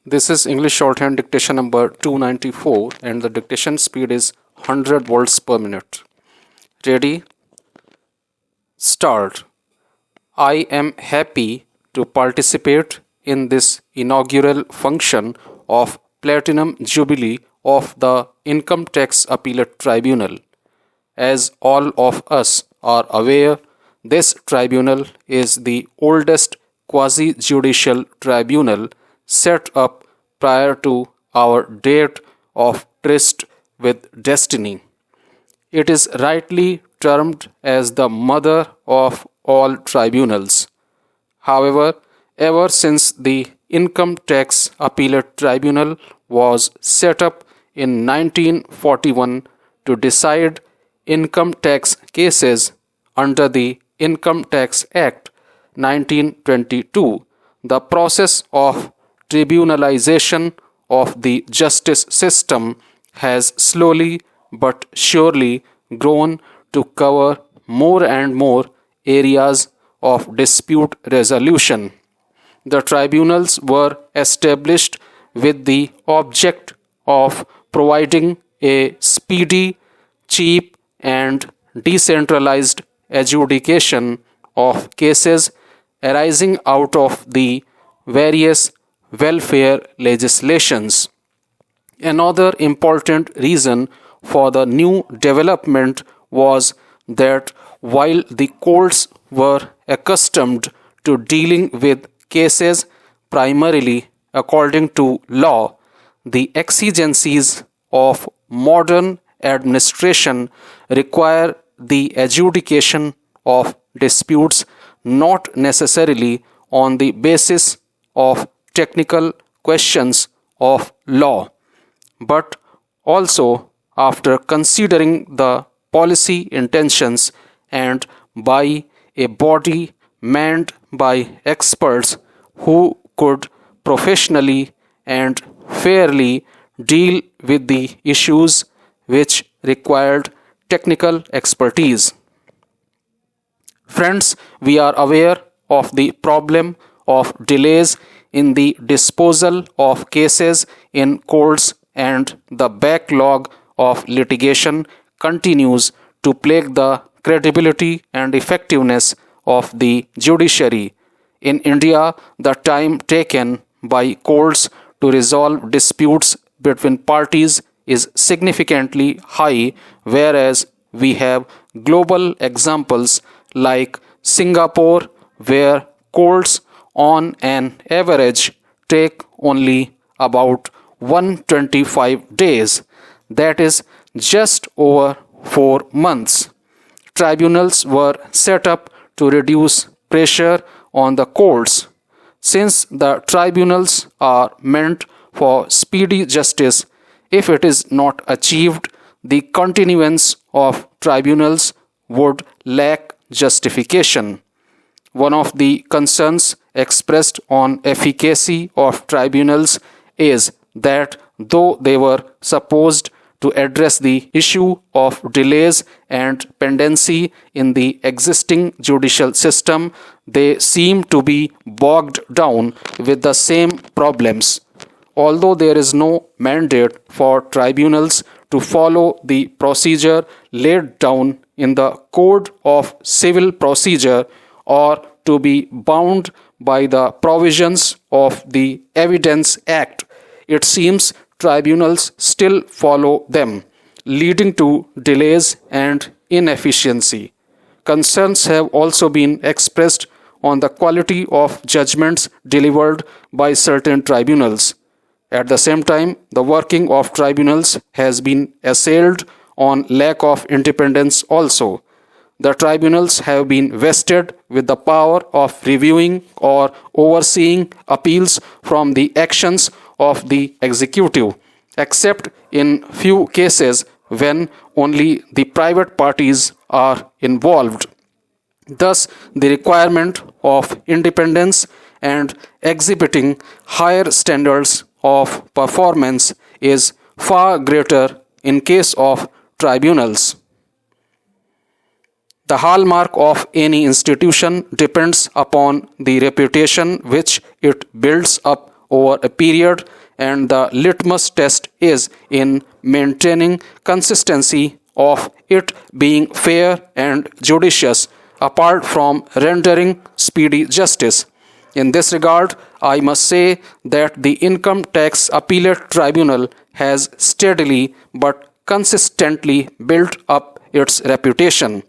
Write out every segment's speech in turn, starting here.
This is English Shorthand Dictation number 294 and the dictation speed is 100 words per minute. Ready? Start. I am happy to participate in this inaugural function of Platinum Jubilee of the Income Tax Appellate Tribunal. As all of us are aware, this tribunal is the oldest quasi-judicial tribunal set up prior to our date of tryst with destiny. It is rightly termed as the mother of all tribunals. However, ever since the Income Tax Appellate Tribunal was set up in 1941 to decide income tax cases under the Income Tax Act 1922, the process of tribunalization of the justice system has slowly but surely grown to cover more and more areas of dispute resolution. The tribunals were established with the object of providing a speedy, cheap, and decentralized adjudication of cases arising out of the various welfare legislations. Another important reason for the new development was that while the courts were accustomed to dealing with cases primarily according to law, the exigencies of modern administration require the adjudication of disputes not necessarily on the basis of technical questions of law, but also after considering the policy intentions and by a body manned by experts who could professionally and fairly deal with the issues which required technical expertise. Friends, we are aware of the problem of delays in the disposal of cases in courts, and the backlog of litigation continues to plague the credibility and effectiveness of the judiciary. In India, the time taken by courts to resolve disputes between parties is significantly high, whereas we have global examples like Singapore, where courts on an average take only about 125 days, that is just over 4 months. Tribunals were set up to reduce pressure on the courts. Since the tribunals are meant for speedy justice, if it is not achieved, the continuance of tribunals would lack justification. One of the concerns expressed on efficacy of tribunals is that though they were supposed to address the issue of delays and pendency in the existing judicial system, they seem to be bogged down with the same problems. Although there is no mandate for tribunals to follow the procedure laid down in the Code of Civil Procedure or to be bound by the provisions of the Evidence Act, it seems tribunals still follow them, leading to delays and inefficiency. Concerns have also been expressed on the quality of judgments delivered by certain tribunals. At the same time, the working of tribunals has been assailed on lack of independence also. The tribunals have been vested with the power of reviewing or overseeing appeals from the actions of the executive, except in few cases when only the private parties are involved. Thus, the requirement of independence and exhibiting higher standards of performance is far greater in case of tribunals. The hallmark of any institution depends upon the reputation which it builds up over a period and the litmus test is in maintaining consistency of it being fair and judicious, apart from rendering speedy justice. In this regard, I must say that the Income Tax Appellate Tribunal has steadily but consistently built up its reputation.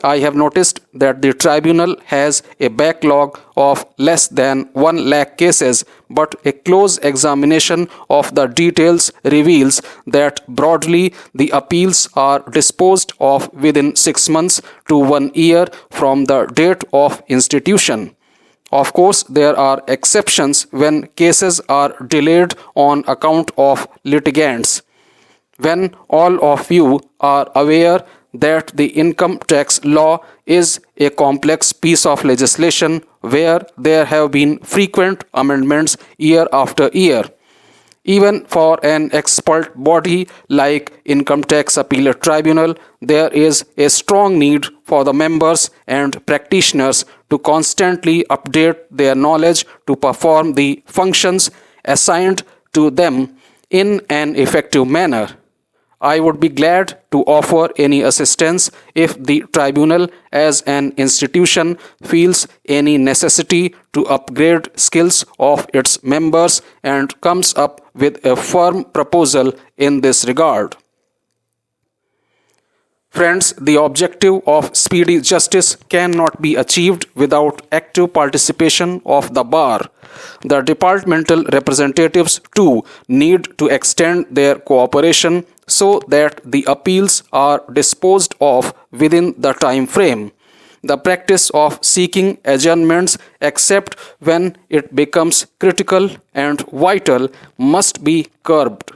I have noticed that the tribunal has a backlog of less than 1 lakh cases, but a close examination of the details reveals that broadly the appeals are disposed of within 6 months to 1 year from the date of institution. Of course, there are exceptions when cases are delayed on account of litigants. When all of you are aware that the income tax law is a complex piece of legislation where there have been frequent amendments year after year. Even for an expert body like Income Tax Appellate Tribunal, there is a strong need for the members and practitioners to constantly update their knowledge to perform the functions assigned to them in an effective manner. I would be glad to offer any assistance if the tribunal as an institution feels any necessity to upgrade skills of its members and comes up with a firm proposal in this regard. Friends, the objective of speedy justice cannot be achieved without active participation of the bar. The departmental representatives too need to extend their cooperation so that the appeals are disposed of within the time frame. The practice of seeking adjournments except when it becomes critical and vital must be curbed.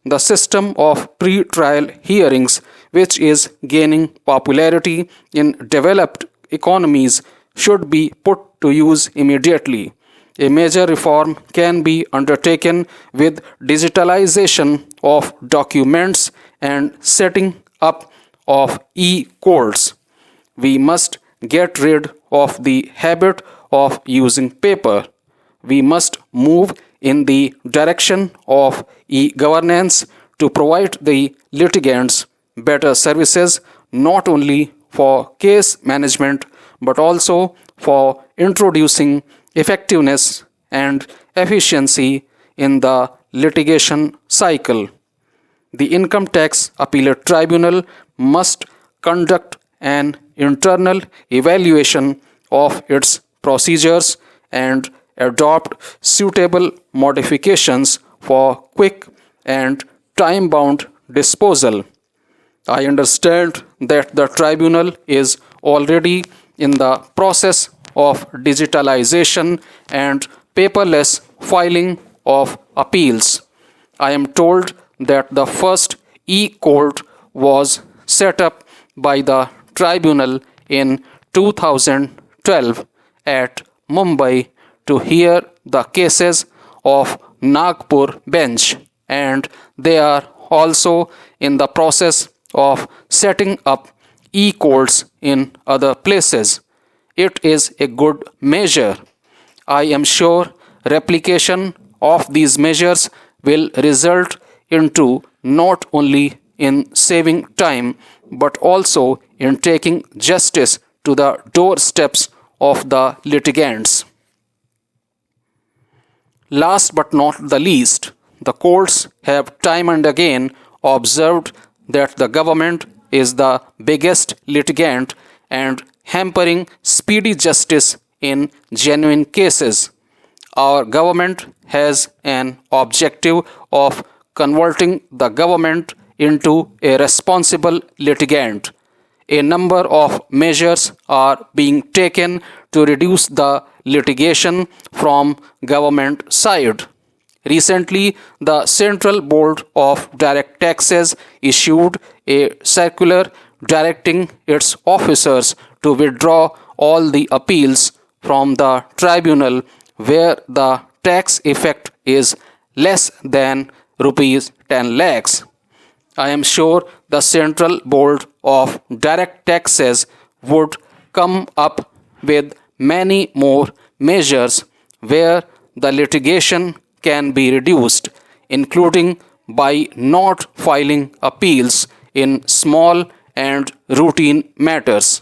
The system of pre-trial hearings, which is gaining popularity in developed economies, should be put to use immediately. A major reform can be undertaken with digitalization of documents and setting up of e-courts. We must get rid of the habit of using paper. We must move in the direction of e-governance to provide the litigants better services not only for case management but also for introducing effectiveness and efficiency in the litigation cycle. The Income Tax Appellate Tribunal must conduct an internal evaluation of its procedures and adopt suitable modifications for quick and time-bound disposal. I understand that the tribunal is already in the process of digitalization and paperless filing of appeals. I am told that the first e-court was set up by the tribunal in 2012 at Mumbai to hear the cases of Nagpur bench, and they are also in the process of setting up e-courts in other places. It is a good measure. I am sure replication of these measures will result into not only in saving time but also in taking justice to the doorsteps of the litigants. Last but not the least, the courts have time and again observed that the government is the biggest litigant and hampering speedy justice in genuine cases. Our government has an objective of converting the government into a responsible litigant. A number of measures are being taken to reduce the litigation from government side. Recently, the Central Board of Direct Taxes issued a circular directing its officers to withdraw all the appeals from the tribunal where the tax effect is less than rupees 10 lakhs. I am sure the Central Board of Direct Taxes would come up with many more measures where the litigation can be reduced. including by not filing appeals in small and routine matters.